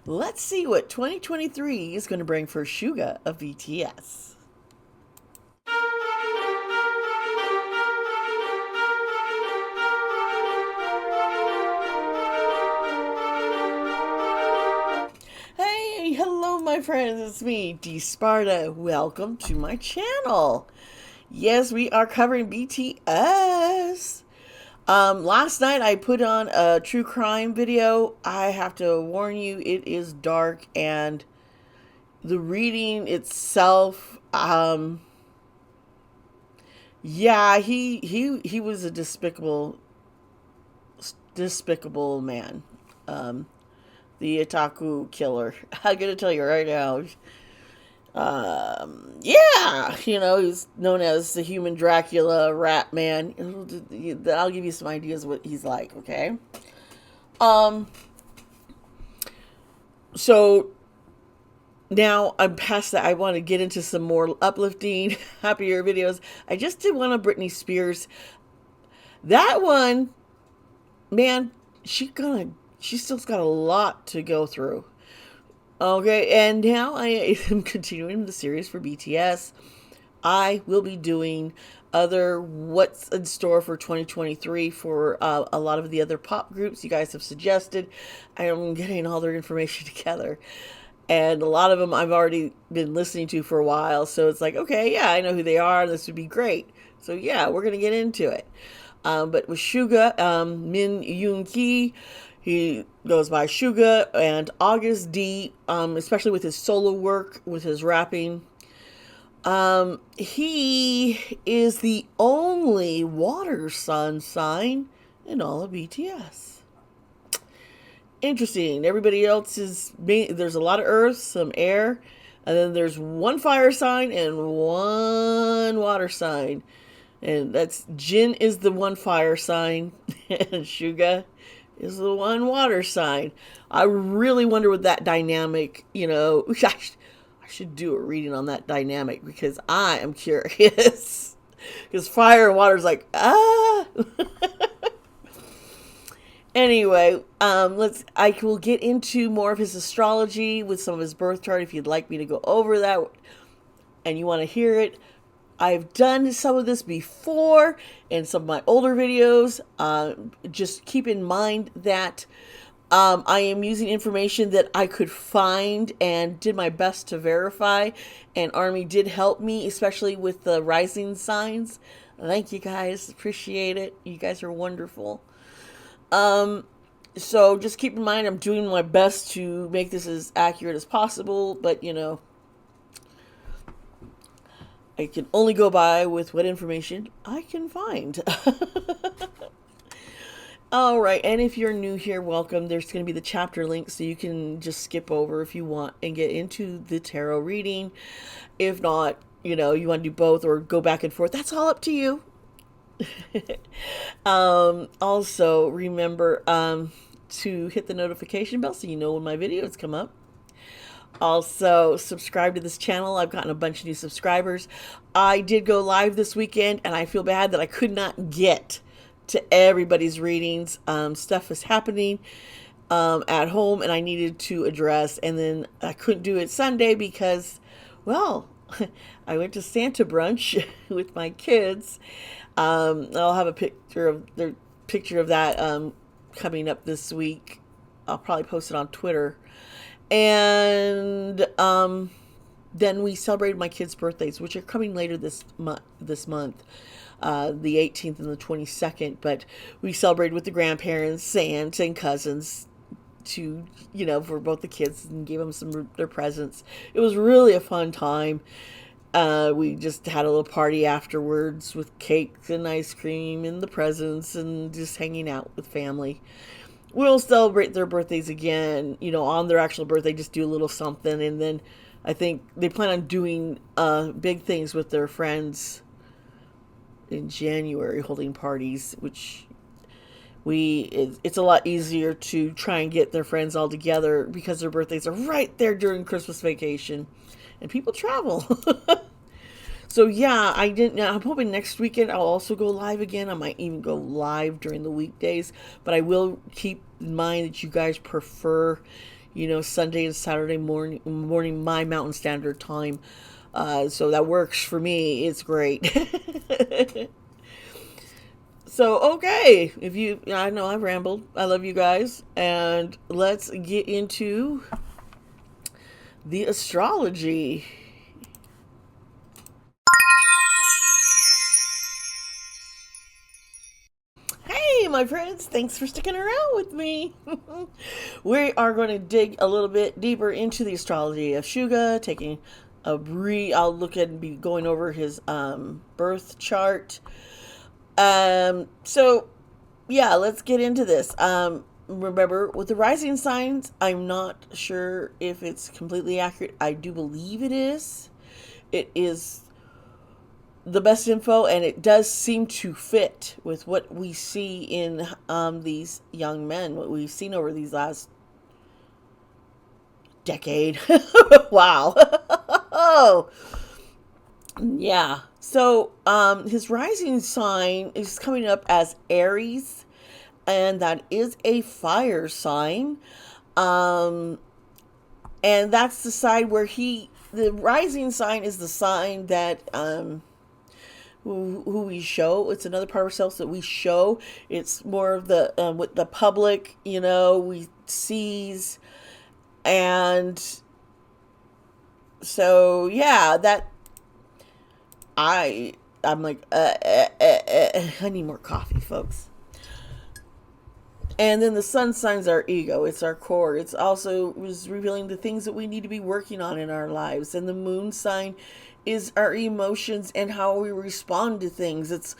Let's see what 2023 is going to bring for SUGA of BTS. Hey, hello my friends, it's me, Dee Sparta. Welcome to my channel. Yes, we are covering BTS. Last night I put on a true crime video. I have to warn you, it is dark, and the reading itself, yeah, he was a despicable man. The otaku killer. I'm gonna tell you right now. Yeah, he's known as the human Dracula, rat man. I'll give you some ideas what he's like, okay? Um, so now I'm past that. I want to get into some more uplifting, happier videos. I just did one of Britney Spears. That one, man, she still's got a lot to go through. Okay, and now I am continuing the series for BTS. I will be doing other what's in store for 2023 for a lot of the other pop groups you guys have suggested. I am getting all their information together. And a lot of them I've already been listening to for a while. So it's like, okay, yeah, I know who they are. This would be great. So yeah, we're going to get into it. But with SUGA, Min Yoon Ki, he goes by SUGA, and Out Dee, especially with his solo work, with his rapping. He is the only water sun sign in all of BTS. Interesting. Everybody else there's a lot of earth, some air, and then there's one fire sign and one water sign. And that's Jin is the one fire sign, and SUGA is the one water sign. I really wonder what that dynamic, I should do a reading on that dynamic because I am curious. Because fire and water is like, Anyway, I will get into more of his astrology with some of his birth chart if you'd like me to go over that and you want to hear it. I've done some of this before in some of my older videos. Just keep in mind that I am using information that I could find and did my best to verify. And Army did help me, especially with the rising signs. Thank you guys. Appreciate it. You guys are wonderful. So just keep in mind I'm doing my best to make this as accurate as possible. But, I can only go by with what information I can find. All right, and if you're new here, welcome. There's going to be the chapter link, so you can just skip over if you want and get into the tarot reading. If not, you want to do both or go back and forth. That's all up to you. Also, remember to hit the notification bell so you know when my videos come up. Also, subscribe to this channel. I've gotten a bunch of new subscribers. I did go live this weekend, and I feel bad that I could not get to everybody's readings. Stuff is happening at home, and I needed to address. And then I couldn't do it Sunday because, well, I went to Santa brunch with my kids. I'll have a picture of that coming up this week. I'll probably post it on Twitter. And then we celebrated my kids' birthdays, which are coming later this month, the 18th and the 22nd. But we celebrated with the grandparents, aunts, and cousins for both the kids, and gave them their presents. It was really a fun time. We just had a little party afterwards with cakes and ice cream and the presents and just hanging out with family. We'll celebrate their birthdays again, on their actual birthday, just do a little something. And then I think they plan on doing big things with their friends in January, holding parties, which it's a lot easier to try and get their friends all together because their birthdays are right there during Christmas vacation and people travel. So yeah, I'm hoping next weekend I'll also go live again. I might even go live during the weekdays, but I will keep in mind that you guys prefer, Sunday and Saturday morning my Mountain Standard Time. So that works for me. It's great. So, okay, I know I've rambled. I love you guys. And let's get into the astrology. Hey, my friends, thanks for sticking around with me. We are going to dig a little bit deeper into the astrology of SUGA, taking I'll look at and be going over his birth chart. So yeah, let's get into this. Remember, with the rising signs, I'm not sure if it's completely accurate. I do believe it is. It is the best info, and it does seem to fit with what we see in these young men, what we've seen over these last decade. Wow. Oh, yeah. So his rising sign is coming up as Aries, and that is a fire sign. Um, and that's the side where the rising sign is the sign that who we show. It's another part of ourselves that we show. It's more of the with the public, we sees. And so yeah, that I'm like I need more coffee, folks. And then the sun signs our ego. It's our core. It's also is revealing the things that we need to be working on in our lives. And the moon sign is our emotions and how we respond to things. It's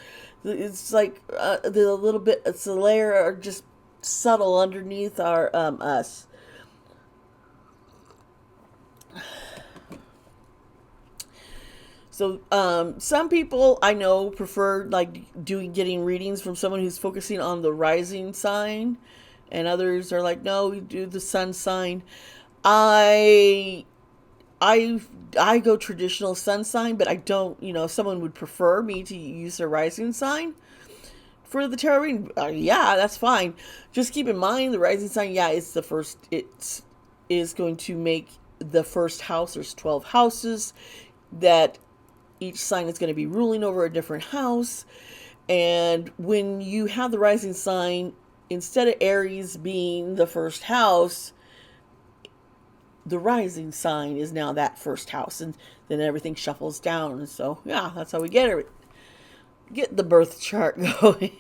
like the little bit. It's a layer or just subtle underneath our us. So some people I know prefer like getting readings from someone who's focusing on the rising sign, and others are like, no, we do the sun sign. I I I go traditional sun sign, but I don't. If someone would prefer me to use their rising sign for the tarot reading, yeah, that's fine. Just keep in mind the rising sign. Yeah, it's the first. It is going to make the first house. There's 12 houses that each sign is going to be ruling over a different house. And when you have the rising sign, instead of Aries being the first house, the rising sign is now that first house, and then everything shuffles down. And so, yeah, that's how we get the birth chart going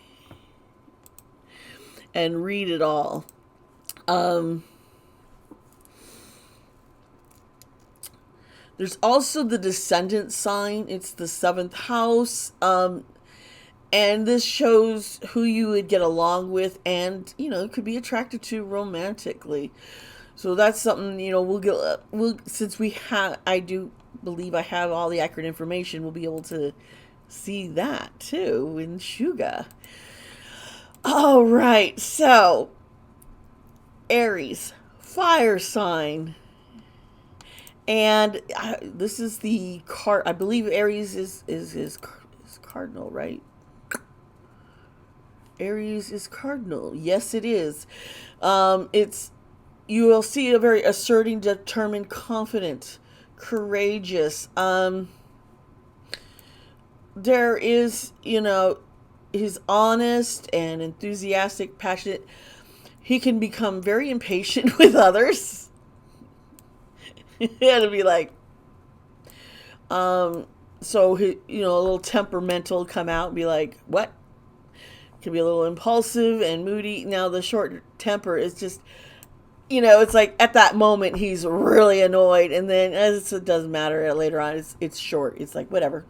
and read it all. There's also the descendant sign. It's the 7th house. And this shows who you would get along with and, could be attracted to romantically. So that's something, since I do believe I have all the accurate information, we'll be able to see that too in SUGA. All right. So Aries, fire sign. And this is the I believe Aries is cardinal, right? Aries is cardinal. Yes, it is. You will see a very asserting, determined, confident, courageous. There is, he's honest and enthusiastic, passionate. He can become very impatient with others. It'll be like, so he, a little temperamental come out and be like, what? Can be a little impulsive and moody. Now the short temper is just, it's like at that moment he's really annoyed, and then it doesn't matter later on. It's short. It's like whatever.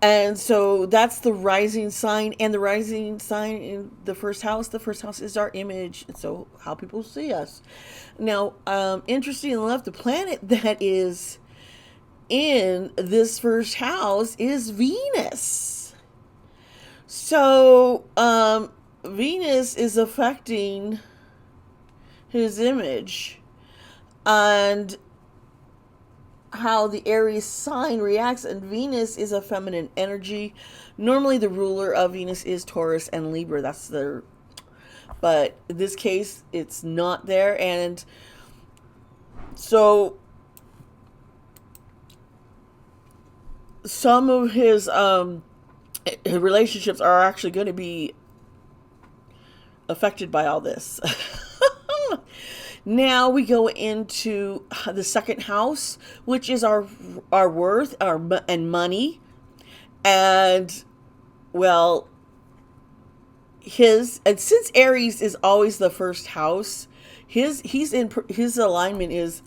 And so that's the rising sign, and the rising sign in the first house. The first house is our image, and so how people see us. Now, interesting enough, the planet that is in this first house is Venus. So, Venus is affecting his image, and how the Aries sign reacts, and Venus is a feminine energy. Normally the ruler of Venus is Taurus and Libra. That's their, but in this case it's not there. And so some of his relationships are actually going to be affected by all this. Now we go into the second house, which is our worth, and money. And well, and since Aries is always the first house, his alignment is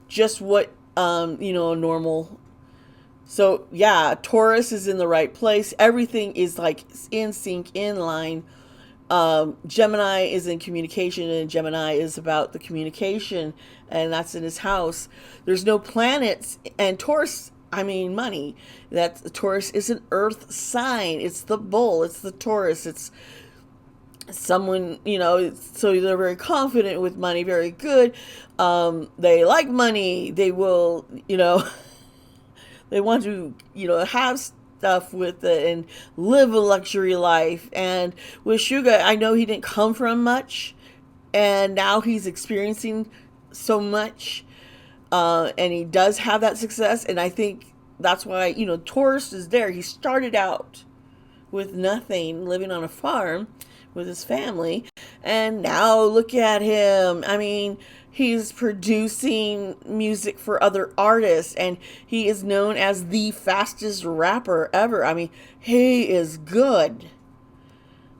just what normal. So yeah, Taurus is in the right place. Everything is like in sync, in line. Gemini is in communication, and Gemini is about the communication, and that's in his house. There's no planets, and Taurus, I mean money. That Taurus is an earth sign. It's the bull. It's the Taurus. It's someone, so they're very confident with money, very good. They like money. They will, they want to, have stuff with it and live a luxury life. And with SUGA, I know he didn't come from much, and now he's experiencing so much, and he does have that success. And I think that's why, Taurus is there. He started out with nothing, living on a farm with his family, and now look at him. I mean, he's producing music for other artists, and he is known as the fastest rapper ever. I mean, he is good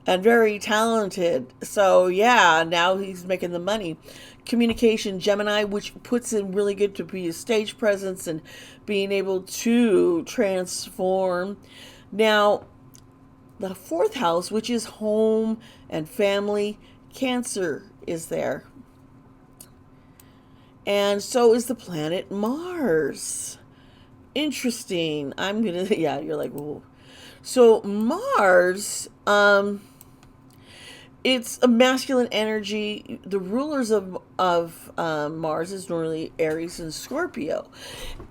and very talented. So yeah, now he's making the money. Communication, Gemini, which puts him really good to be a stage presence and being able to transform. Now, the fourth house, which is home and family, Cancer is there. And so is the planet Mars. Interesting. Yeah, you're like, whoa. So Mars, it's a masculine energy. The rulers of Mars is normally Aries and Scorpio.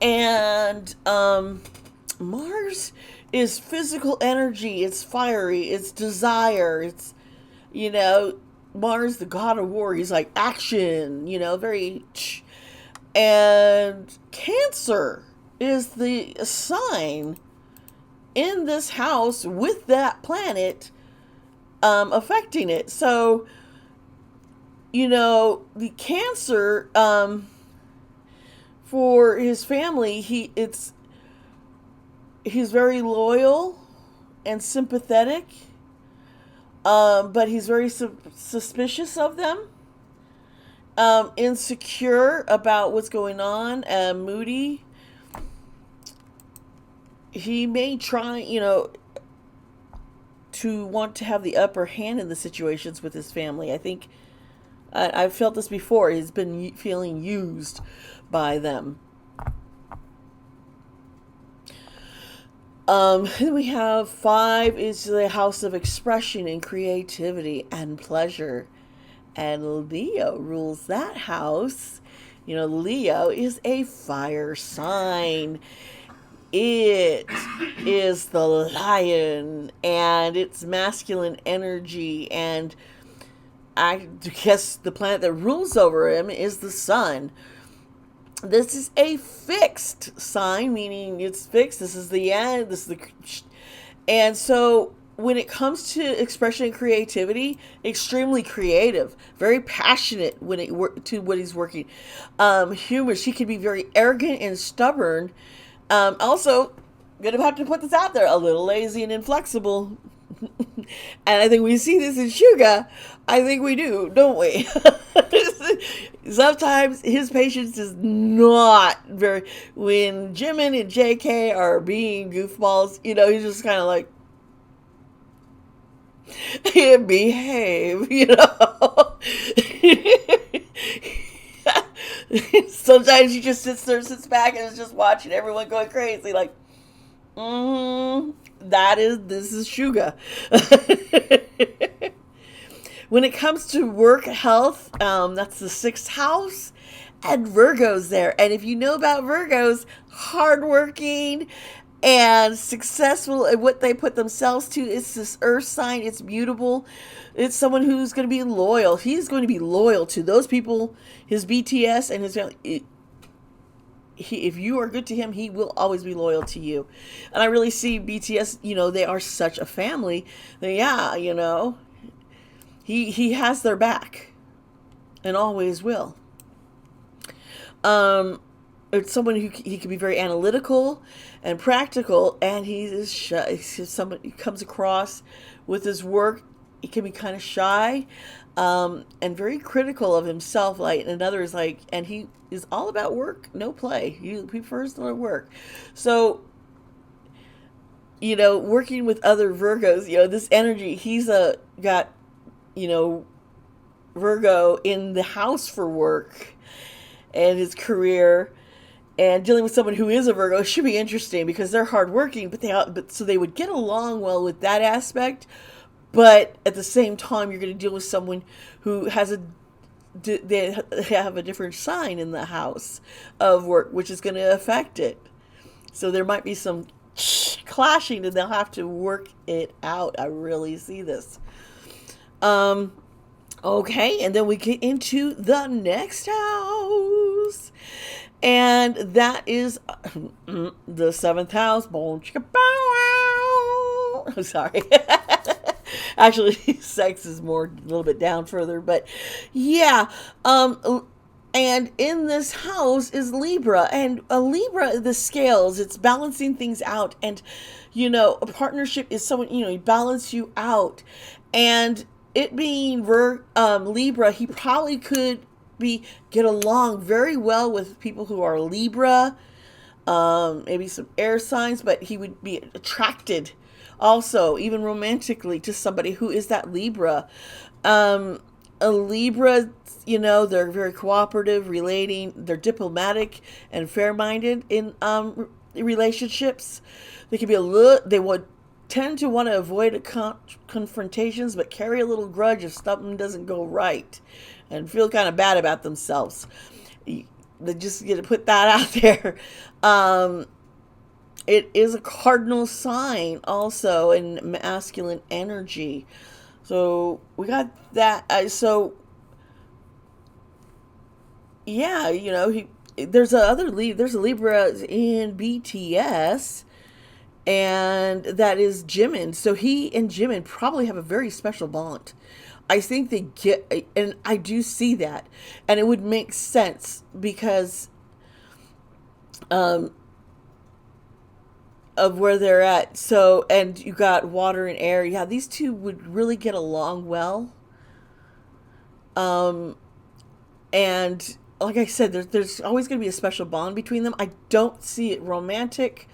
And Mars is physical energy. It's fiery. It's desire. It's, Mars, the god of war. He's like action, very. And Cancer is the sign in this house with that planet affecting it. So, the Cancer, for his family, he's very loyal and sympathetic, but he's very suspicious of them, insecure about what's going on, moody. He may try, to want to have the upper hand in the situations with his family. I think I've felt this before. He's been feeling used by them. Then we have 5 is the house of expression and creativity and pleasure. And Leo rules that house. Leo is a fire sign. It is the lion, and it's masculine energy. And I guess the planet that rules over him is the sun. This is a fixed sign, meaning it's fixed. This is the end. And so when it comes to expression and creativity, extremely creative, very passionate to what he's working. Humorous. He can be very arrogant and stubborn. Also, gonna have to put this out there, a little lazy and inflexible. And I think we see this in SUGA. I think we do, don't we? Sometimes his patience is not very. When Jimin and JK are being goofballs, he's just kind of like, behave, Sometimes he just sits back and is just watching everyone going crazy, like, this is SUGA. When it comes to work, health, that's the 6th house, and Virgo's there. And if you know about Virgos, hardworking and successful at what they put themselves to. It's this earth sign. It's mutable. It's someone who's going to be loyal. He's going to be loyal to those people, his BTS and his family. If you are good to him, he will always be loyal to you. And I really see BTS, they are such a family that, yeah, he has their back and always will. It's someone who he can be very analytical and practical, and he's someone who comes across with his work. He can be kind of shy, and very critical of himself, and others, and he is all about work, no play. He prefers to work. So, working with other Virgos, this energy, he's got, Virgo in the house for work and his career, and dealing with someone who is a Virgo should be interesting because they're hardworking, but so they would get along well with that aspect. But at the same time, you're going to deal with someone who they have a different sign in the house of work, which is going to affect it. So there might be some clashing, and they'll have to work it out. I really see this. Okay, and then we get into the next house, and that is the seventh house. Boom, chicka, bow, wow. I'm sorry. Actually, sex is a little bit down further, but yeah. And in this house is Libra, and a Libra, the scales, it's balancing things out, and a partnership is someone he balance you out, and it being Libra, he probably could get along very well with people who are Libra, maybe some air signs, but he would be attracted also, even romantically, to somebody who is that Libra. A Libra, they're very cooperative, relating, they're diplomatic and fair-minded in relationships. They can be they would tend to want to avoid confrontations, but carry a little grudge if something doesn't go right, and feel kind of bad about themselves. They just get to put that out there. It is a cardinal sign also in masculine energy. So we got that. Yeah, there's a Libra in BTS, and that is Jimin. So he and Jimin probably have a very special bond. I think they get, and I do see that, and it would make sense because of where they're at. So, and you got water and air. Yeah, these two would really get along well. And like I said, there's always going to be a special bond between them. I don't see it romantic,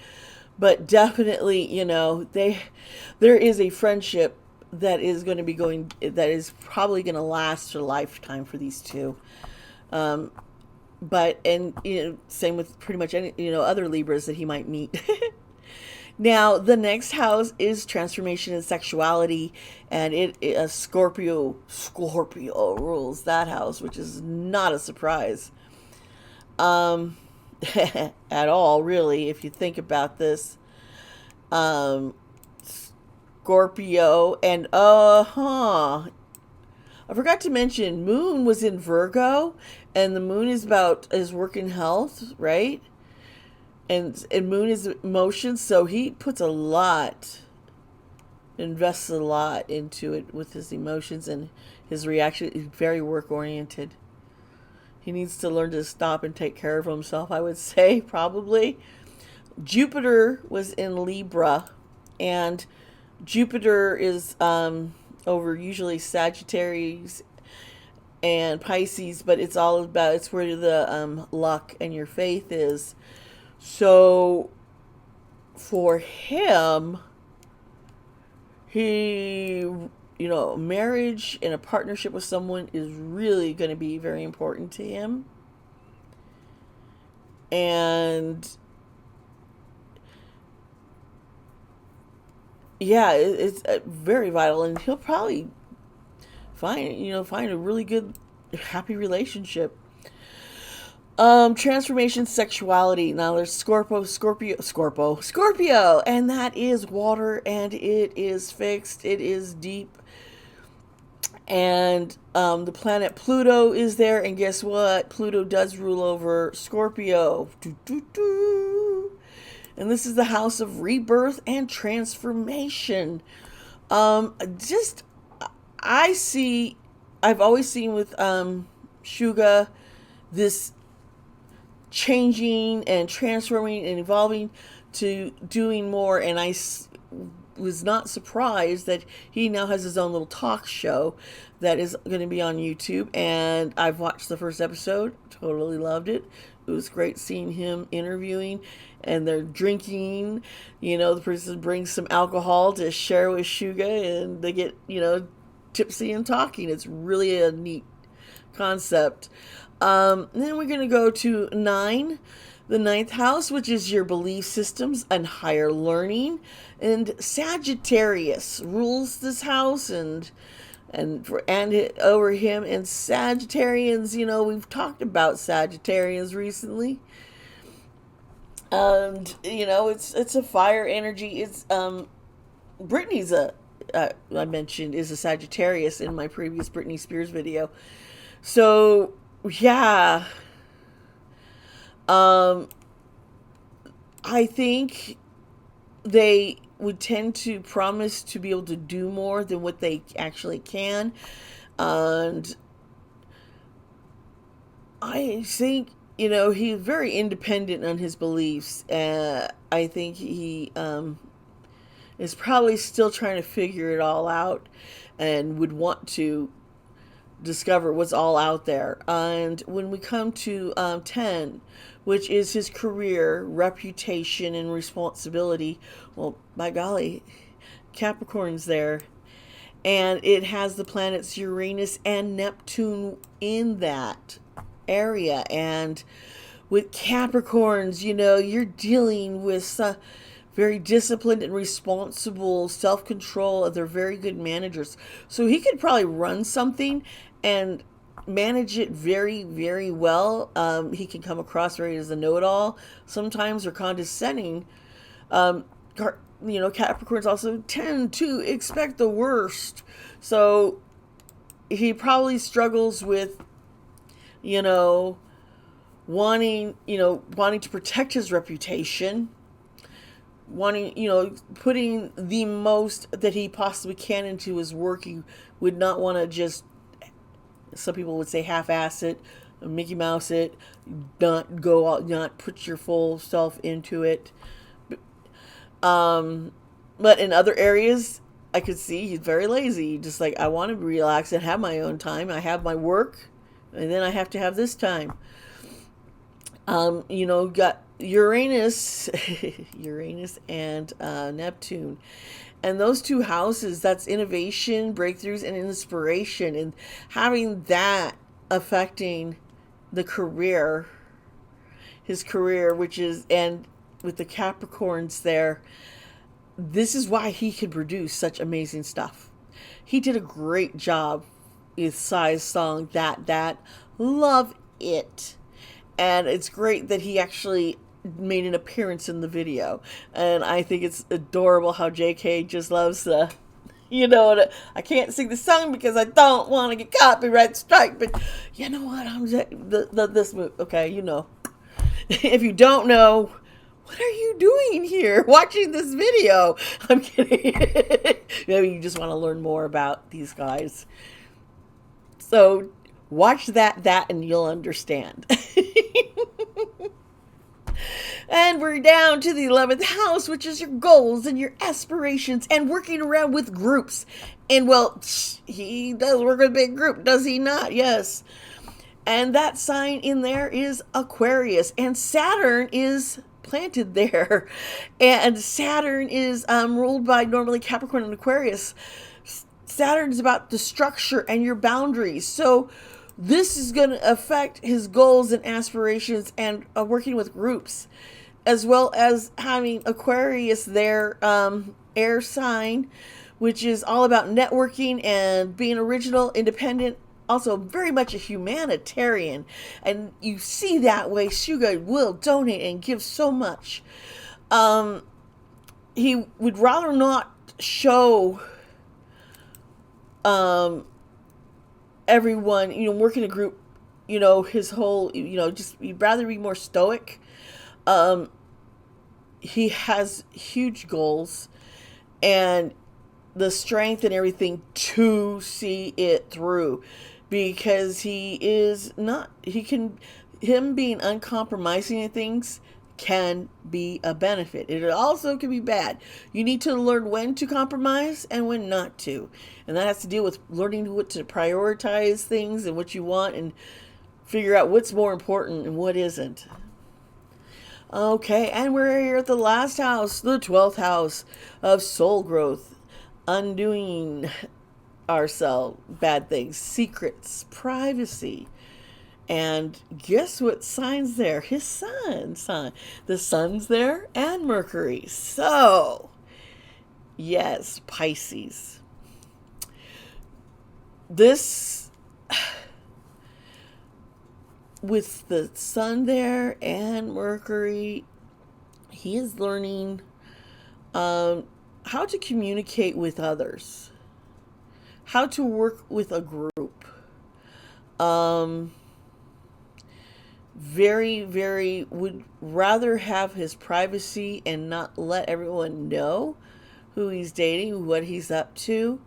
but definitely, there is a friendship that is going to be that is probably going to last a lifetime for these two. But, and, same with pretty much any, other Libras that he might meet. Now, the next house is transformation and sexuality, and Scorpio rules that house, which is not a surprise at all, really, if you think about this. Scorpio, and I forgot to mention, Moon was in Virgo, and the Moon is about his work and health, right? And Moon is emotions, so he puts invests a lot into it with his emotions and his reaction. He's very work oriented. He needs to learn to stop and take care of himself, I would say, probably. Jupiter was in Libra, and Jupiter is over usually Sagittarius and Pisces, but it's where the luck and your faith is. So for him, marriage and a partnership with someone is really going to be very important to him. And yeah, it's very vital, and he'll probably find a really good, happy relationship. Transformation, sexuality. Now there's Scorpio, and that is water, and it is fixed. It is deep, and the planet Pluto is there, and guess what? Pluto does rule over Scorpio. Doo, doo, doo. And this is the house of rebirth and transformation. Just I see. I've always seen with SUGA this changing and transforming and evolving to doing more, and was not surprised that he now has his own little talk show that is going to be on YouTube, and I've watched the first episode, totally loved it. It was great seeing him interviewing, and they're drinking, the person brings some alcohol to share with SUGA, and they get tipsy and talking. It's really a neat concept. Then we're going to go to 9, the ninth house, which is your belief systems and higher learning. And Sagittarius rules this house, and over him. And Sagittarians, we've talked about Sagittarians recently. And it's a fire energy. It's Britney's I mentioned is a Sagittarius in my previous Britney Spears video. So yeah, I think they would tend to promise to be able to do more than what they actually can, and I think he's very independent on his beliefs. I think he is probably still trying to figure it all out, and would want to discover what's all out there. And when we come to 10, which is his career, reputation, and responsibility, well, by golly, Capricorn's there. And it has the planets Uranus and Neptune in that area. And with Capricorns, you're dealing with very disciplined and responsible, self-control. They're very good managers. So he could probably run something and manage it very, very well. He can come across very as a know-it-all sometimes, or condescending. Capricorns also tend to expect the worst. So he probably struggles with, wanting to protect his reputation, putting the most that he possibly can into his work. He would not want to just, some people would say, half-ass it, Mickey Mouse it, not go out, not put your full self into it. But in other areas, I could see he's very lazy. Just like, I want to relax and have my own time. I have my work, and then I have to have this time. Got Uranus, Uranus and Neptune. And those two houses, that's innovation, breakthroughs, and inspiration. And having that affecting the career, his career, which is, and with the Capricorns there, this is why he could produce such amazing stuff. He did a great job with Psy's song, That. Love it. And it's great that he actually made an appearance in the video. And I think it's adorable how JK just loves the, I can't sing the song because I don't want to get copyright strike, but you know what, this move, okay, If you don't know, what are you doing here watching this video? I'm kidding. Maybe you just want to learn more about these guys. So watch that, and you'll understand. And we're down to the 11th house, which is your goals and your aspirations and working around with groups. And well, he does work with a big group, does he not? Yes. And that sign in there is Aquarius, and Saturn is planted there. And Saturn is ruled by normally Capricorn and Aquarius. Saturn is about the structure and your boundaries. So this is going to affect his goals and aspirations and working with groups, as well as having Aquarius there, air sign, which is all about networking and being original, independent, also very much a humanitarian, and you see that way SUGA will donate and give so much. He would rather not show everyone, work in a group, his whole, just he'd rather be more stoic. He has huge goals and the strength and everything to see it through, because him being uncompromising in things can be a benefit. It also can be bad. You need to learn when to compromise and when not to. And that has to deal with learning what to prioritize things and what you want, and figure out what's more important and what isn't. Okay, and we're here at the last house, the 12th house of soul growth, undoing ourselves, bad things, secrets, privacy. And guess what sign's there? His sign. The sun's there and Mercury. So, yes, Pisces. This, with the sun there and Mercury, he is learning how to communicate with others, how to work with a group. Very, very would rather have his privacy and not let everyone know who he's dating, what he's up to.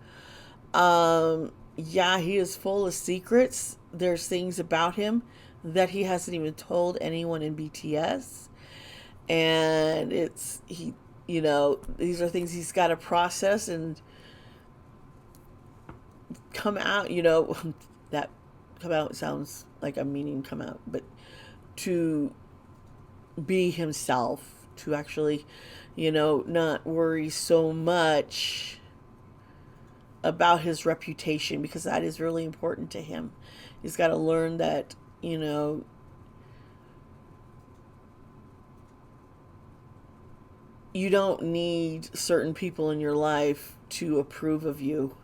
Yeah, he is full of secrets. There's things about him that he hasn't even told anyone in BTS. And these are things he's got to process and come out, that come out sounds like I'm meaning come out, but to be himself, to actually, not worry so much about his reputation, because that is really important to him. He's got to learn that, you don't need certain people in your life to approve of you.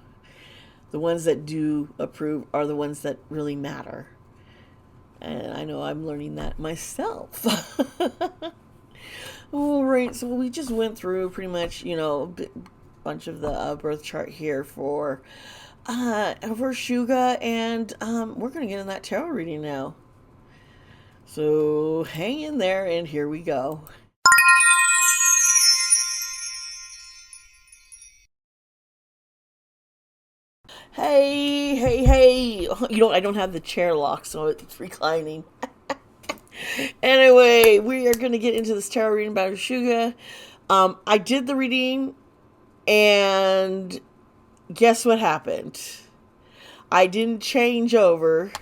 The ones that do approve are the ones that really matter. And I know I'm learning that myself. All right, so we just went through pretty much, a bunch of the birth chart here for SUGA, and we're going to get in that tarot reading now. So hang in there, and here we go. Hey, hey, hey. I don't have the chair lock, so it's reclining. Anyway, we are going to get into this tarot reading about SUGA. I did the reading, and guess what happened? I didn't change over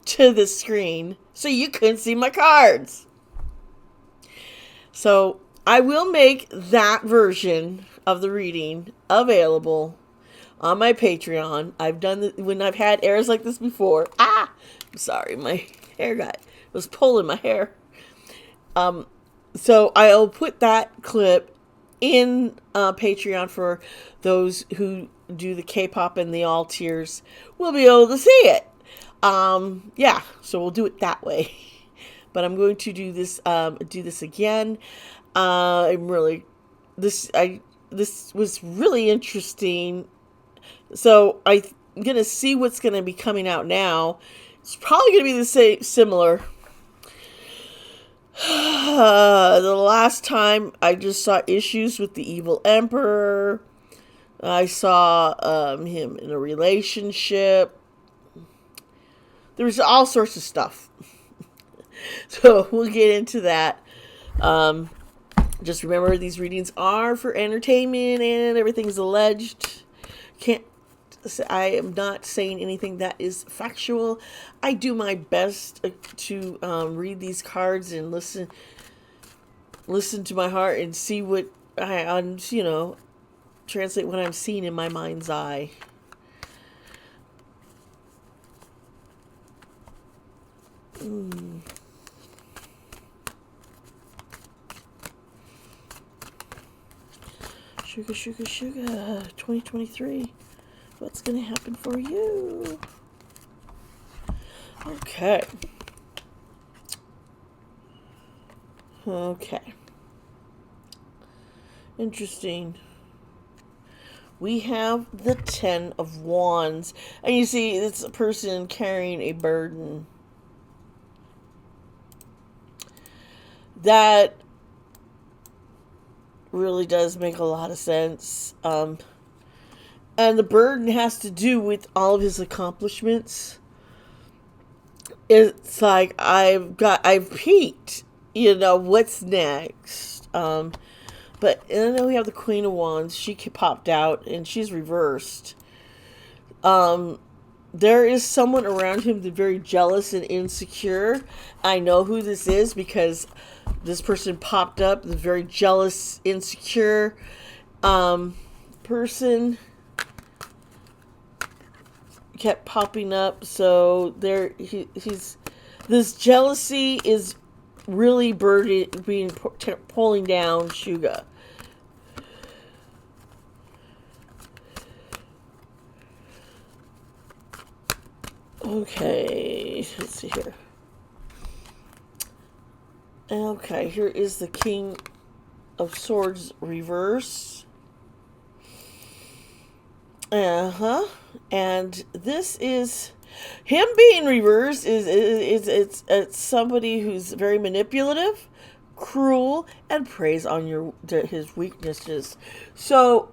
to the screen, so you couldn't see my cards. So I will make that version of the reading available on my Patreon. I've done when I've had errors like this before. I'm sorry, my hair was pulling my hair. So I'll put that clip in Patreon for those who do the K-pop and the all tiers. Will be able to see it. Yeah, so we'll do it that way. But I'm going to do this again. This was really interesting. So I'm going to see what's going to be coming out now. It's probably going to be the same, similar. The last time I just saw issues with the evil emperor. I saw him in a relationship. There was all sorts of stuff. So we'll get into that. Just remember, these readings are for entertainment and everything's alleged. I am not saying anything that is factual. I do my best to read these cards and listen to my heart and see what translate what I'm seeing in my mind's eye. SUGA, 2023. What's going to happen for you? Okay. Okay. Interesting. We have the Ten of Wands. And you see, it's a person carrying a burden. That really does make a lot of sense. And the burden has to do with all of his accomplishments. It's like I've peaked. What's next? But and then we have the Queen of Wands. She popped out and she's reversed. There is someone around him that's very jealous and insecure. I know who this is because this person popped up. The very jealous, insecure person kept popping up. So he's this jealousy is really pulling down SUGA. Okay, let's see here. Okay, here is the King of Swords reverse. And this is him being reversed. It's somebody who's very manipulative, cruel, and preys on his weaknesses. So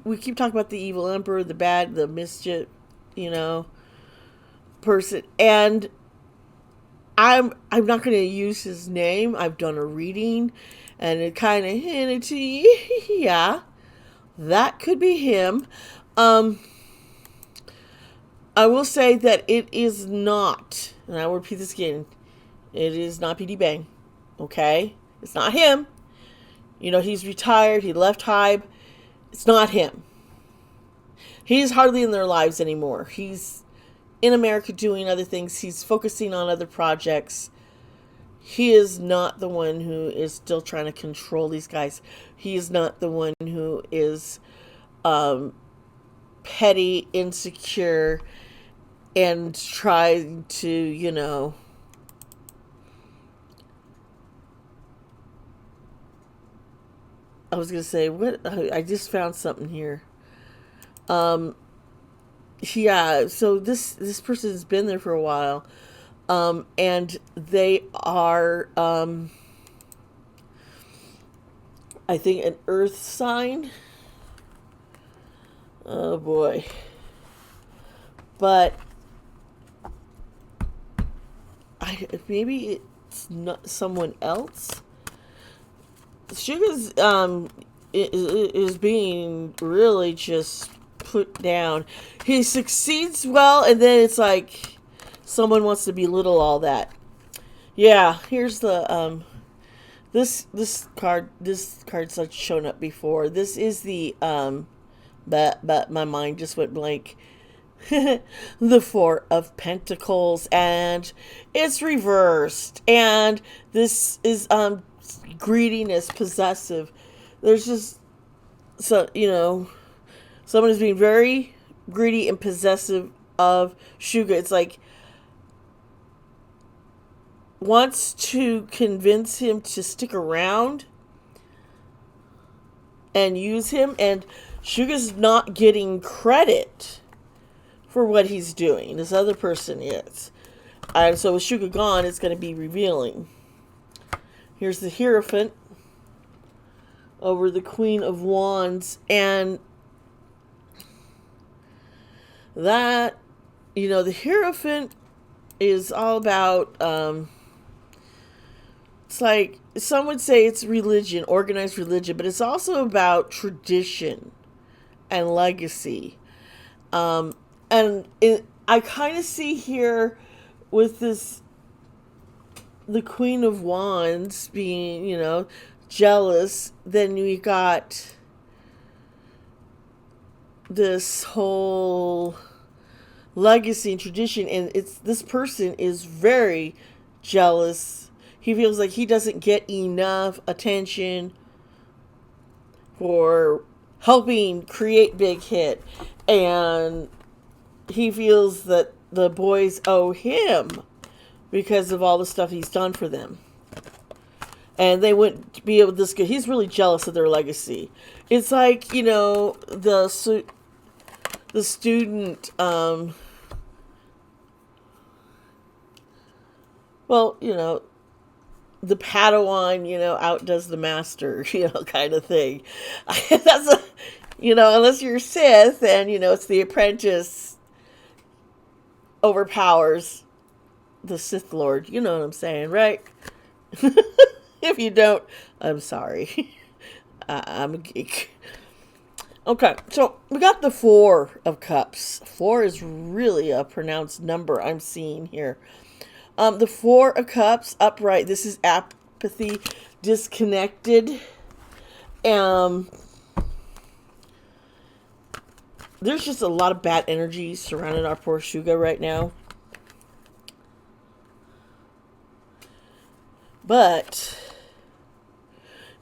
we keep talking about the evil emperor, the bad, the mischief, person, and I'm not going to use his name. I've done a reading, and it kind of hinted to you, yeah, that could be him. I will say that it is not, and I will repeat this again, it is not PD Bang, okay? It's not him. He's retired. He left Hybe. It's not him. He's hardly in their lives anymore. He's in America doing other things. He's focusing on other projects. He is not the one who is still trying to control these guys. He is not the one who is petty, insecure, and trying to, I was going to say, I just found something here. Yeah, so this person's been there for a while. And they are, I think, an earth sign. Oh boy. But maybe it's not someone else. SUGA's is being really just put down. He succeeds well, and then it's like someone wants to belittle all that. Yeah, here's the this card. This card's like shown up before. This is the but my mind just went blank. The Four of Pentacles, and it's reversed, and this is greediness, possessive. There's just someone is being very greedy and possessive of SUGA. It's like wants to convince him to stick around and use him, and SUGA's not getting credit for what he's doing. This other person is. And so with SUGA gone, it's going to be revealing. Here's the Hierophant over the Queen of Wands, and that, the Hierophant is all about, it's like, some would say it's religion, organized religion, but it's also about tradition and legacy. I kind of see here with the Queen of Wands being, jealous. Then we got this whole legacy and tradition, and this person is very jealous. He feels like he doesn't get enough attention for helping create Big Hit. And he feels that the boys owe him because of all the stuff he's done for them. And they wouldn't be able to this good. He's really jealous of their legacy. It's like, the student, well, the Padawan, outdoes the master, kind of thing. That's unless you're Sith and, it's the apprentice overpowers the Sith Lord. You know what I'm saying, right? If you don't, I'm sorry. I'm a geek. Okay, so we got the Four of Cups. Four is really a pronounced number I'm seeing here. The Four of Cups, upright. This is apathy, disconnected. There's just a lot of bad energy surrounding our poor SUGA right now. But,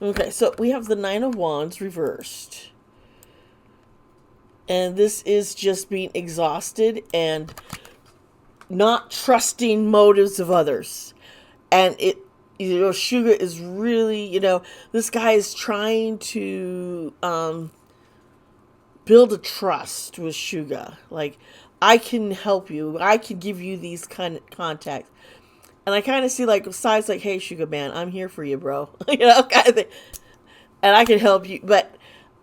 okay, so we have the Nine of Wands reversed. And this is just being exhausted and not trusting motives of others. And SUGA is really, this guy is trying to build a trust with SUGA. Like, I can help you. I can give you these kind of contacts. And I kind of see sides like, hey, SUGA man, I'm here for you, bro. Kind of thing. And I can help you.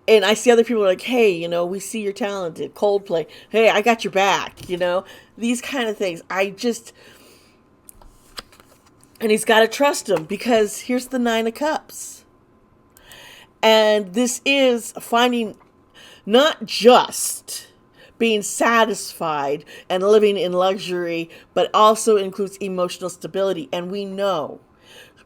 And I see other people like, hey, we see you're talented. Coldplay. Hey, I got your back. These kind of things. And he's got to trust him because here's the Nine of Cups. And this is finding not just being satisfied and living in luxury, but also includes emotional stability. And we know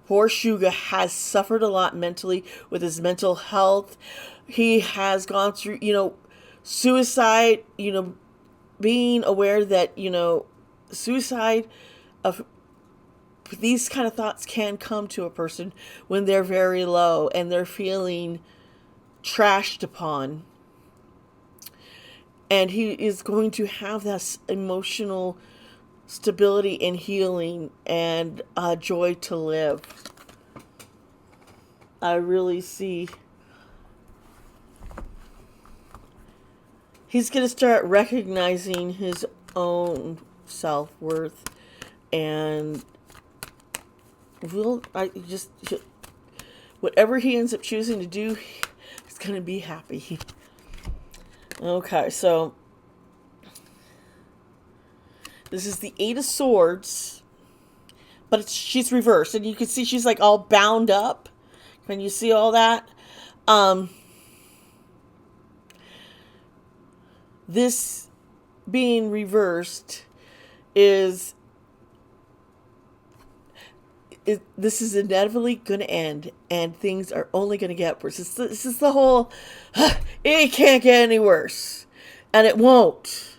poor SUGA has suffered a lot mentally with his mental health. He has gone through, suicide, being aware that, suicide of these kind of thoughts can come to a person when they're very low and they're feeling trashed upon. And he is going to have that emotional stability and healing and joy to live. I really see he's going to start recognizing his own self-worth and whatever he ends up choosing to do, he's going to be happy. Okay, so this is the Eight of Swords, but she's reversed, and you can see she's all bound up. Can you see all that? This being reversed this is inevitably going to end, and things are only going to get worse. This is the whole, it can't get any worse. And it won't.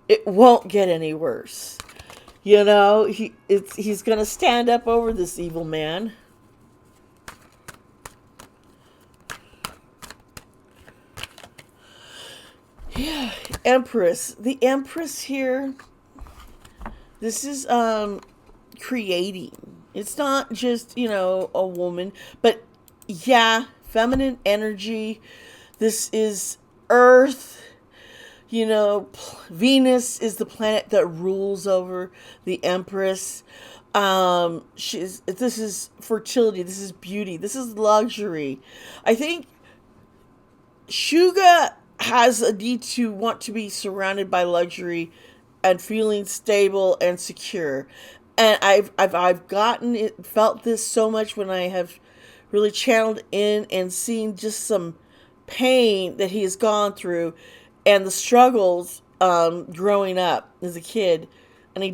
It won't get any worse. He's going to stand up over this evil man. Yeah, Empress. The Empress here, this is creating. It's not just, a woman, but yeah, feminine energy. This is Earth. Venus is the planet that rules over the Empress. This is fertility. This is beauty. This is luxury. I think SUGA has a need to want to be surrounded by luxury and feeling stable and secure. And I've felt this so much when I have really channeled in and seen just some pain that he has gone through and the struggles growing up as a kid. And he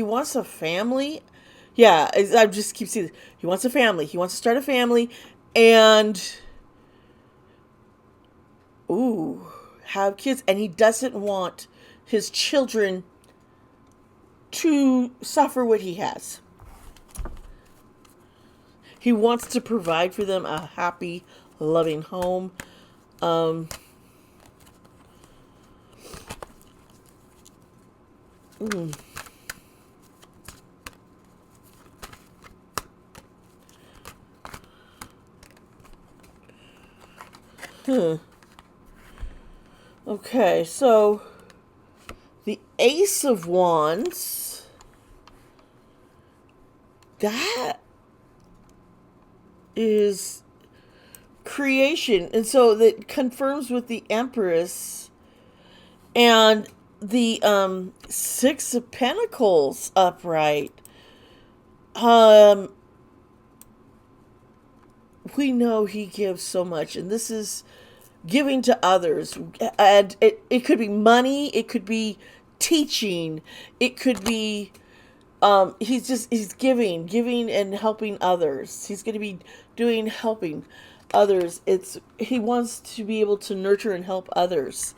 wants a family. Yeah, I just keep seeing this. He wants a family. He wants to start a family and have kids. And he doesn't want his children to suffer what he has. He wants to provide for them a happy, loving home. Okay, so the Ace of Wands, that is creation. And so that confirms with the Empress and the Six of Pentacles upright. We know he gives so much, and this is giving to others. And it could be money, it could be teaching, it could be he's giving and helping others. He's going to be doing helping others. He wants to be able to nurture and help others.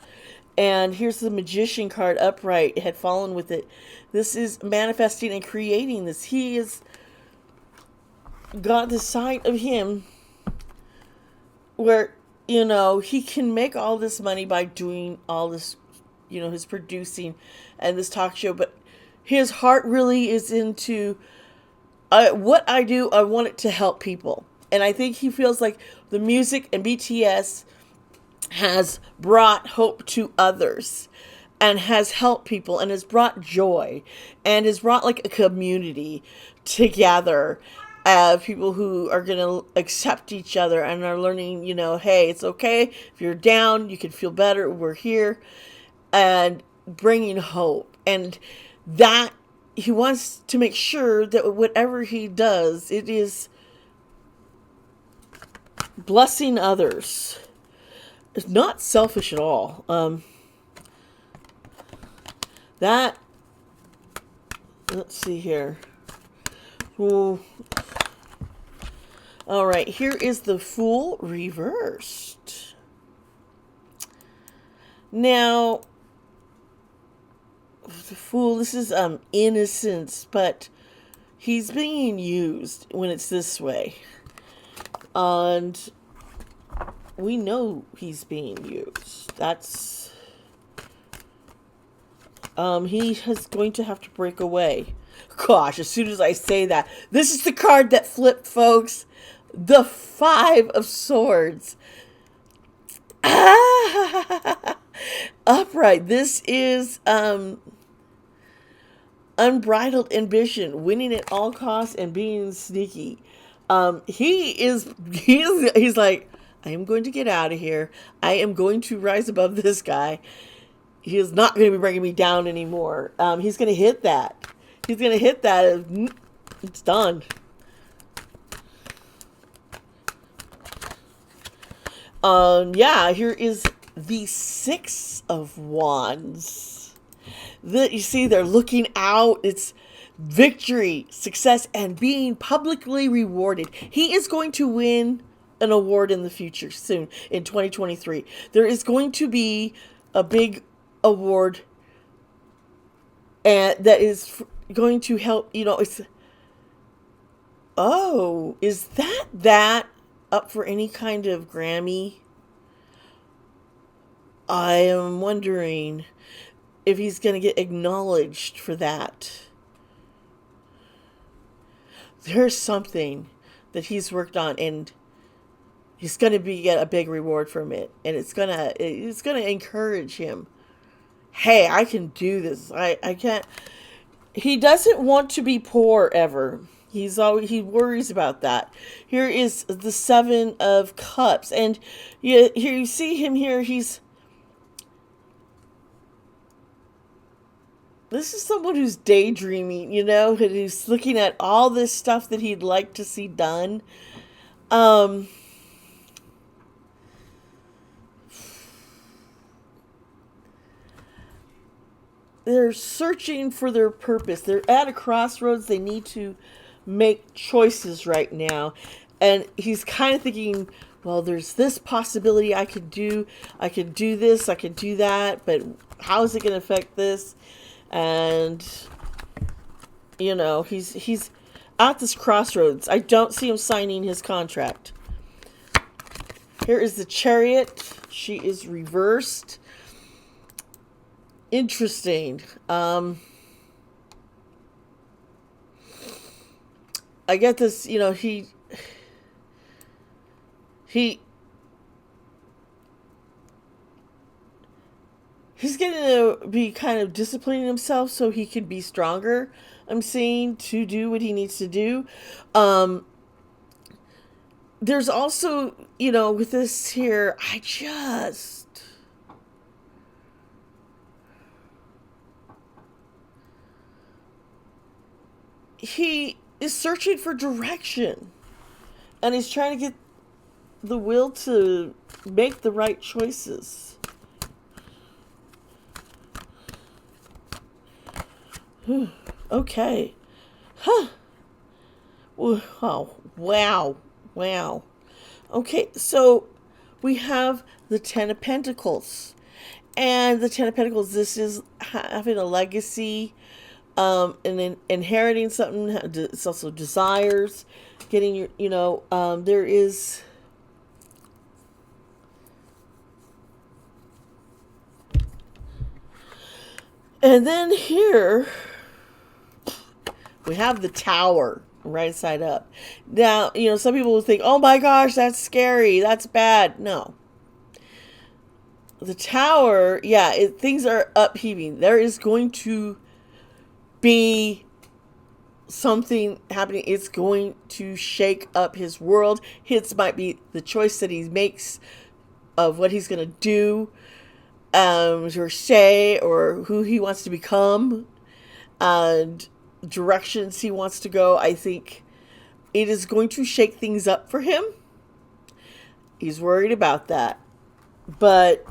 And here's the Magician card upright. It had fallen with it. This is manifesting and creating this. He is got the side of him where, he can make all this money by doing all this, his producing and this talk show. But his heart really is into what I do. I want it to help people. And I think he feels like the music and BTS has brought hope to others and has helped people and has brought joy and has brought like a community together. People who are going to accept each other and are learning, hey, it's okay. If you're down, you can feel better. We're here. And bringing hope. And that he wants to make sure that whatever he does, it is blessing others. It's not selfish at all. Let's see here. Ooh. All right, here is the Fool reversed. Now, the Fool, this is innocence, but he's being used when it's this way. And we know he's being used. That's he is going to have to break away. Gosh, as soon as I say that, this is the card that flipped, folks. The Five of Swords. Upright. This is unbridled ambition, winning at all costs and being sneaky. He's like, I am going to get out of here. I am going to rise above this guy. He is not going to be bringing me down anymore. He's going to hit that. He's going to hit that. It's done. Yeah, here is the Six of Wands. You see, they're looking out. It's victory, success, and being publicly rewarded. He is going to win an award in the future soon, in 2023. There is going to be a big award and that is going to help, is that up for any kind of Grammy? I am wondering if he's going to get acknowledged for that. There's something that he's worked on, and he's going to get a big reward from it, and it's going to encourage him. Hey, I can do this. I can't. He doesn't want to be poor ever. He worries about that. Here is the Seven of Cups, and here you see him here. This is someone who's daydreaming, who's looking at all this stuff that he'd like to see done. They're searching for their purpose. They're at a crossroads. They need to make choices right now. And he's kind of thinking, well, there's this possibility I could do this, I could do that, but how is it going to affect this? And, he's at this crossroads. I don't see him signing his contract. Here is the Chariot. She is reversed. Interesting. I get this, he he's getting to be kind of disciplining himself so he can be stronger. I'm seeing to do what he needs to do. Um, there's also, with this here, he is searching for direction and he's trying to get the will to make the right choices. Okay. Huh. Wow. Wow. Wow. Okay, so we have the Ten of Pentacles. And the Ten of Pentacles, this is having a legacy, and then inheriting something. It's also desires, getting your, there is. And then here, we have the Tower right side up. Now, some people will think, oh my gosh, that's scary. That's bad. No. The Tower, yeah, things are upheaving. There is going to be something happening. It's going to shake up his world. His might be the choice that he makes of what he's going to do, or say, or who he wants to become, and directions he wants to go. I think it is going to shake things up for him. He's worried about that. But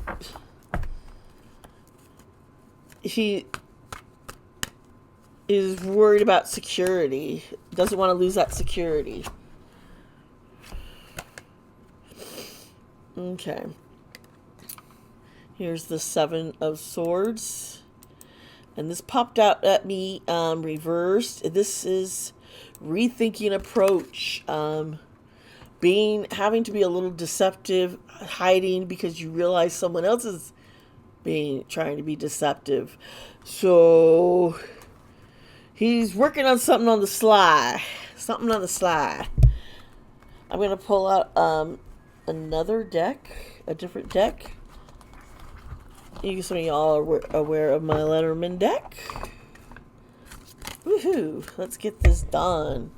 he is worried about security. Doesn't want to lose that security. Okay. Here's the Seven of Swords. And this popped out at me reversed. This is rethinking approach. Having to be a little deceptive, hiding because you realize someone else is trying to be deceptive. So he's working on something on the sly. Something on the sly. I'm going to pull out another deck, a different deck. Some of y'all are aware of my Letterman deck. Woohoo! Let's get this done.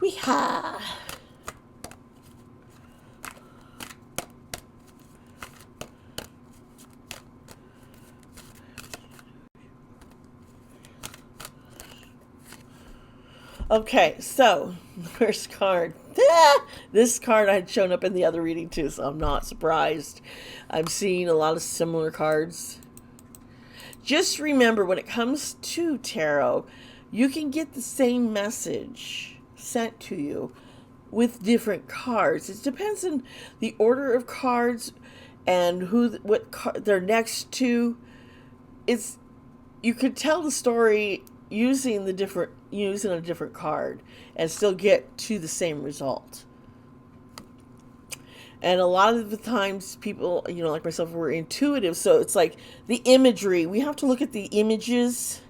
Weehaw! Okay, so the first card. This card had shown up in the other reading too, so I'm not surprised. I'm seeing a lot of similar cards. Just remember, when it comes to tarot, you can get the same message sent to you with different cards. It depends on the order of cards and what card they're next to. You could tell the story using a different card and still get to the same result. And a lot of the times people, like myself, we're intuitive. So it's like the imagery. We have to look at the images,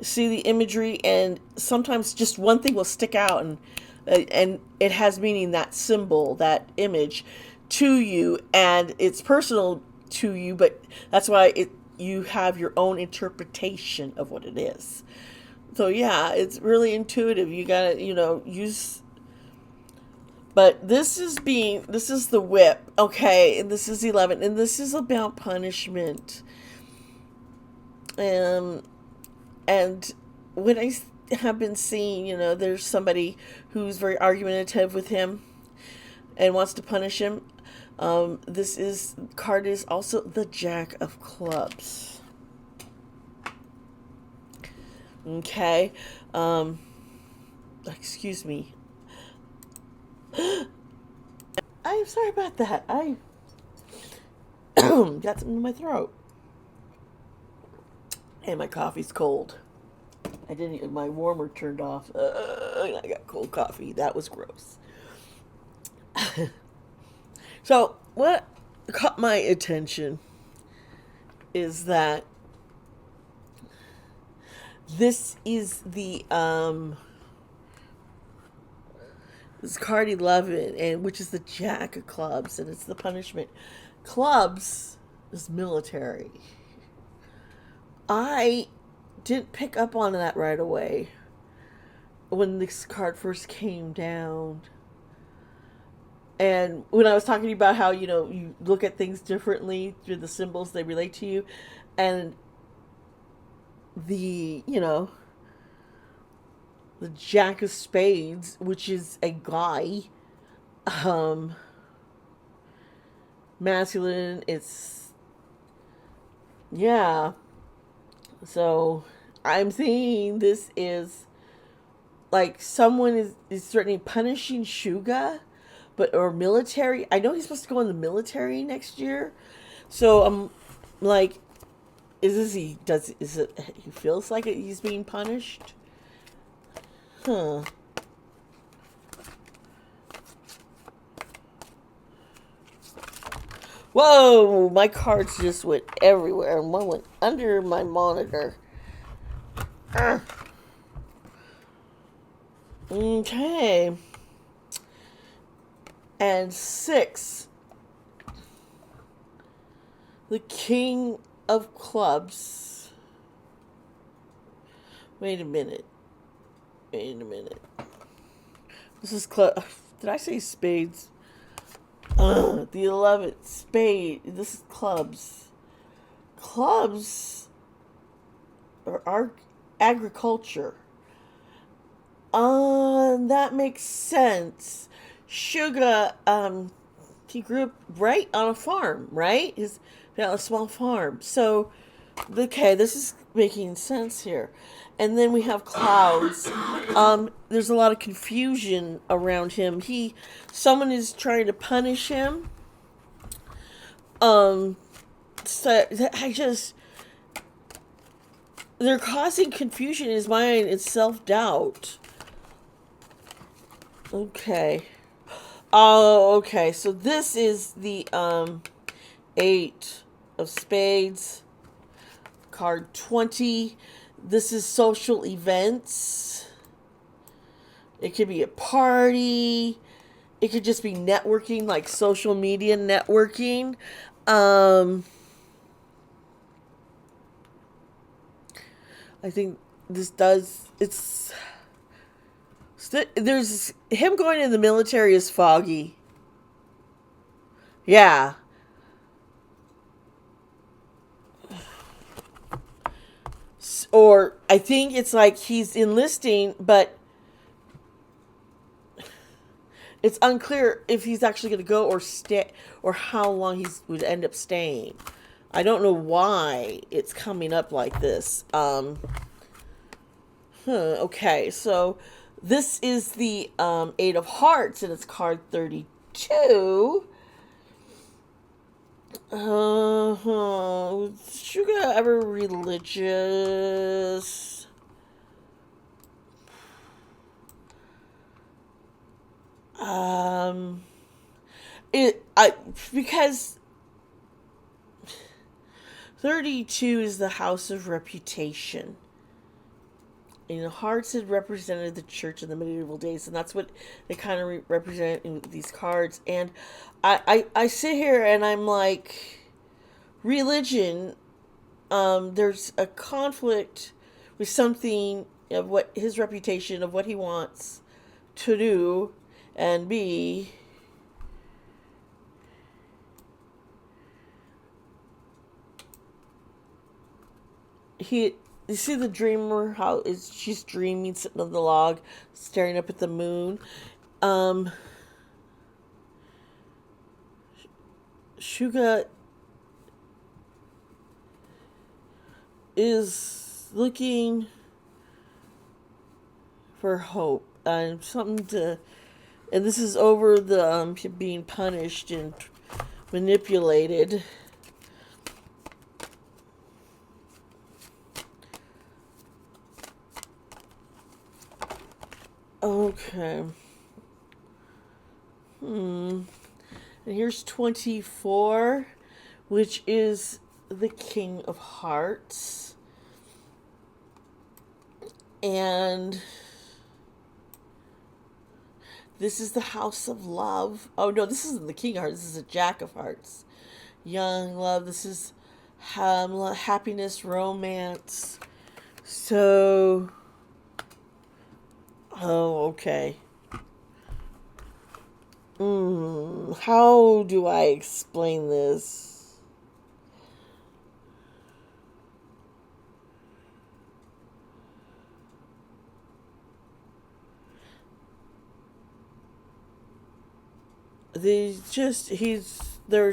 see the imagery, and sometimes just one thing will stick out and it has meaning, that symbol, that image to you, and it's personal to you, but that's why you have your own interpretation of what it is. So yeah, it's really intuitive. You gotta, use. But this is the whip, okay, and this is 11, and this is about punishment. And what I have been seeing, there's somebody who's very argumentative with him and wants to punish him. This card is also the Jack of Clubs. Okay. Excuse me. I'm sorry about that. I got something in my throat. And my coffee's cold. My warmer turned off. I got cold coffee. That was gross. So, what caught my attention is that this is the This card 11, and which is the Jack of Clubs, and it's the punishment. Clubs is military. I didn't pick up on that right away when this card first came down. And when I was talking about how, you look at things differently through the symbols they relate to you, and the Jack of Spades, which is a guy, um, masculine, yeah. So I'm thinking this is like someone is certainly punishing SUGA, or military. I know he's supposed to go in the military next year, so I'm like, he feels like he's being punished? Huh. Whoa, my cards just went everywhere, and one went under my monitor. Okay. And 6. The King of Clubs. Wait a minute. This is club. Did I say spades? The 11th spade. This is clubs. Clubs are agriculture. That makes sense. SUGA, he grew up right on a farm, right? He's got a small farm. So, okay, this is making sense here. And then we have clouds. There's a lot of confusion around him. Someone is trying to punish him. So they're causing confusion in his mind and self-doubt. Okay. Oh, okay. So this is the 8 of Spades. Card 20. This is social events. It could be a party. It could just be networking, like social media networking. I think there's him going in the military is foggy. Yeah. Or I think it's like he's enlisting, but it's unclear if he's actually going to go or stay, or how long he would end up staying. I don't know why it's coming up like this. Okay, so this is the 8 of Hearts, and it's card 32. SUGA ever religious? Because 32 is the house of reputation. Hearts had represented the church in the medieval days, and that's what they kind of represent in these cards. And I sit here and I'm like, religion, there's a conflict with something of what his reputation, of what he wants to do and be. You see the dreamer, she's dreaming, sitting on the log, staring up at the moon. SUGA is looking for hope and and this is over the being punished and manipulated. Okay. And here's 24, which is the King of Hearts. And This is the House of Love. Oh no, this isn't the King of Hearts. This is a Jack of Hearts. Young love. This is happiness, romance. So, oh, okay. How do I explain this? There's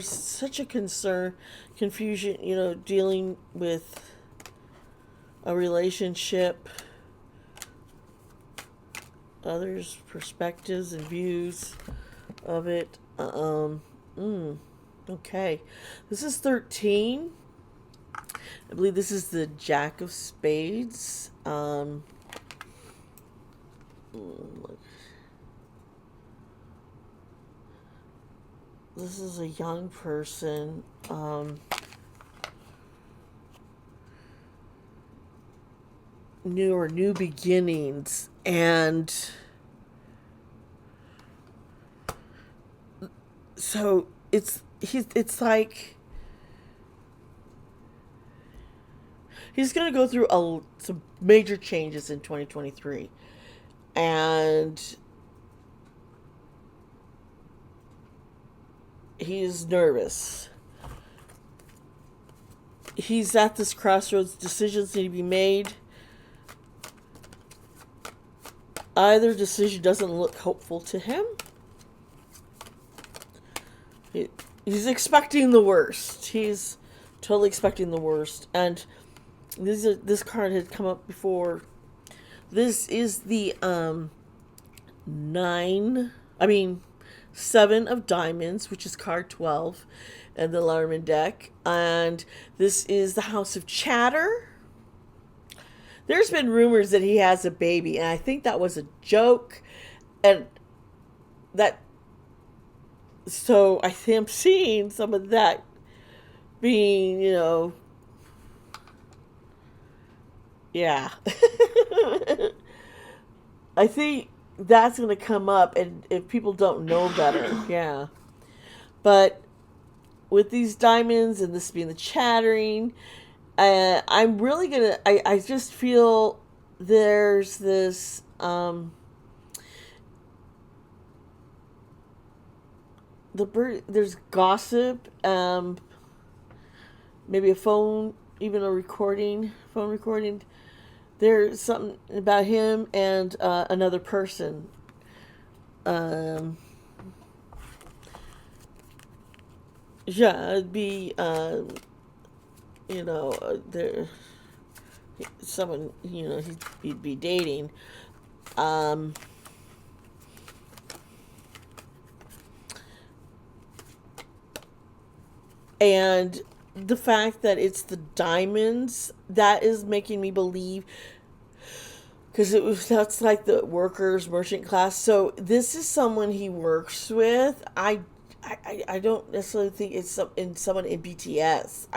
such a confusion, dealing with a relationship, others' perspectives and views of it. Okay. This is 13. I believe this is the Jack of Spades. This is a young person. New beginnings, and so it's like he's gonna go through some major changes in 2023, and he's nervous. He's at this crossroads. Decisions need to be made. Either decision doesn't look hopeful to him. He's expecting the worst. He's totally expecting the worst. And this card had come up before. This is the 7 of diamonds, which is card 12 in the Larman deck. And this is the House of Chatter. There's been rumors that he has a baby, and I think that was a joke. And so I think I'm seeing some of that being, yeah. I think that's going to come up, and if people don't know better, yeah. But with these diamonds and this being the chattering, I'm really going to, I just feel there's this, there's gossip, maybe a phone recording. There's something about him and another person. Yeah, it'd be, there, someone, he'd be dating. And the fact that it's the diamonds, that is making me believe, because that's like the workers, merchant class. So this is someone he works with. I don't necessarily think it's someone in BTS.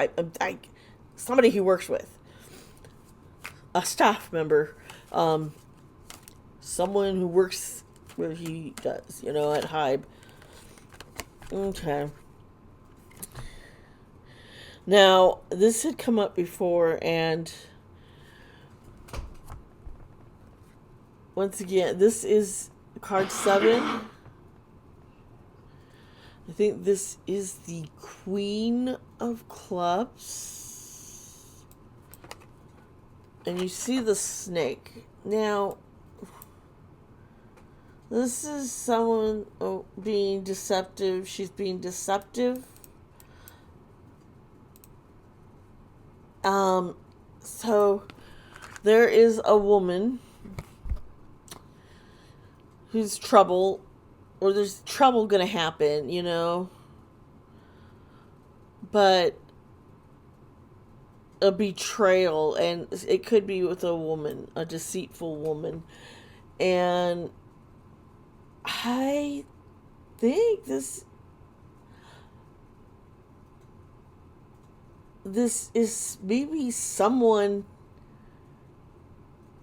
Somebody he works with, a staff member, someone who works where he does, at Hybe. Okay. Now, this had come up before, and once again, this is card 7. I think this is the Queen of Clubs. And you see the snake. Now, this is someone being deceptive. She's being deceptive. So there is a woman who's trouble, or there's trouble gonna happen, but a betrayal, and it could be with a woman, a deceitful woman. And I think this is maybe someone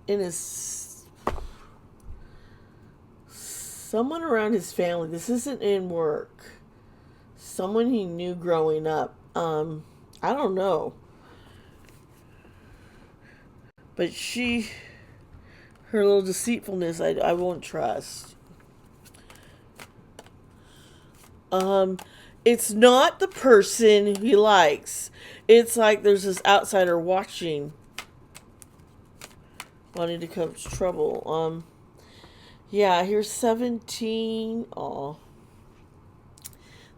in his Someone around his family. This isn't in work. Someone he knew growing up. I don't know. But her little deceitfulness, I won't trust. Um, it's not the person he likes. It's like there's this outsider watching, wanting to cause trouble. Yeah, here's 17. Oh,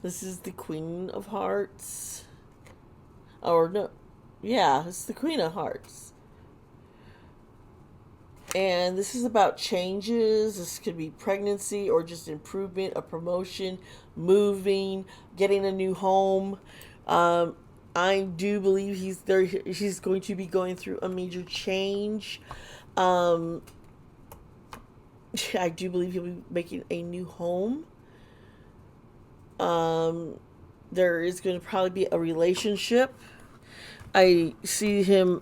this is the Queen of Hearts. Or no, yeah, it's the Queen of Hearts. And this is about changes. This could be pregnancy or just improvement, a promotion, moving, getting a new home. Um, I do believe he's there. He's going to be going through a major change. Um, I do believe he'll be making a new home. Um, there is going to probably be a relationship. I see him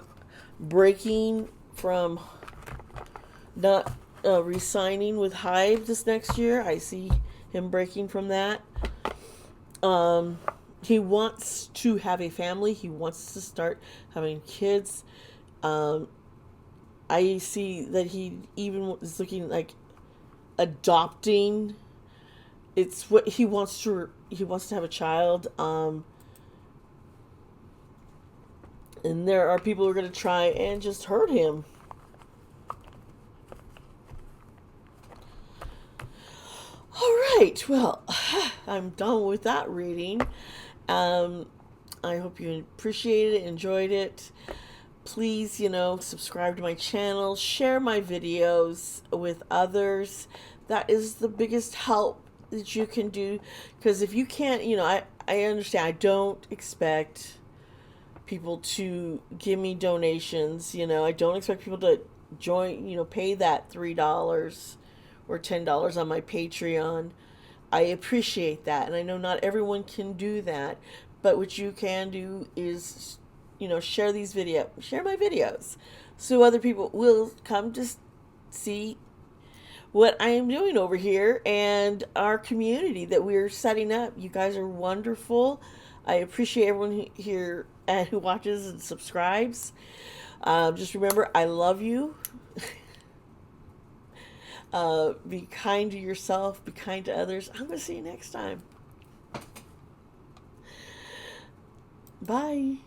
breaking from not re-signing with Hive this next year. I see him breaking from that. He wants to have a family. He wants to start having kids. I see that he even is looking like adopting. It's what he wants to. He wants to have a child. And there are people who are going to try and just hurt him. All right, well, I'm done with that reading. I hope you appreciated it, enjoyed it. Please, subscribe to my channel, share my videos with others. That is the biggest help that you can do. Because if you can't, I understand. I don't expect people to give me donations. I don't expect people to join, pay that $3 or $10 on my Patreon. I appreciate that, and I know not everyone can do that, but what you can do is, share share my videos, so other people will come to see what I am doing over here and our community that we're setting up. You guys are wonderful. I appreciate everyone here who watches and subscribes. Just remember, I love you. Be kind to yourself, be kind to others. I'm going to see you next time. Bye.